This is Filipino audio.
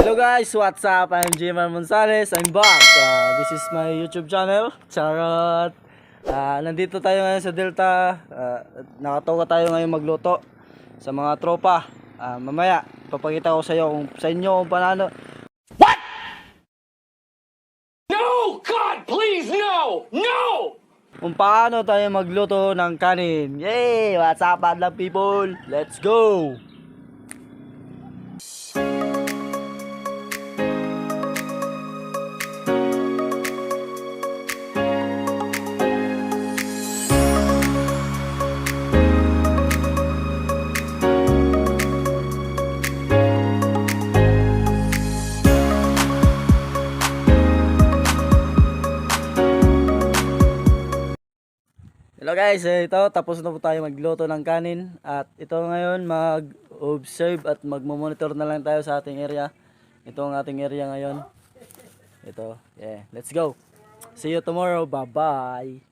Hello guys, what's up? I'm Jimar Monsales. I'm back. This is my YouTube channel. Charot. Nandito tayo ngayon sa Delta. Nakatoka tayo ngayon magluto sa mga tropa. Mamaya, papakita ko sa inyo kung paano. What? No! God, please, no! No! Kung paano tayo magluto ng kanin. Yay! What's up, madlang people? Let's go! Hello guys, ito tapos na po tayo magluto ng kanin at ito ngayon mag-observe at magmo-monitor na lang tayo sa ating area. Ito ang ating area ngayon. Ito, yeah, let's go. See you tomorrow. Bye-bye.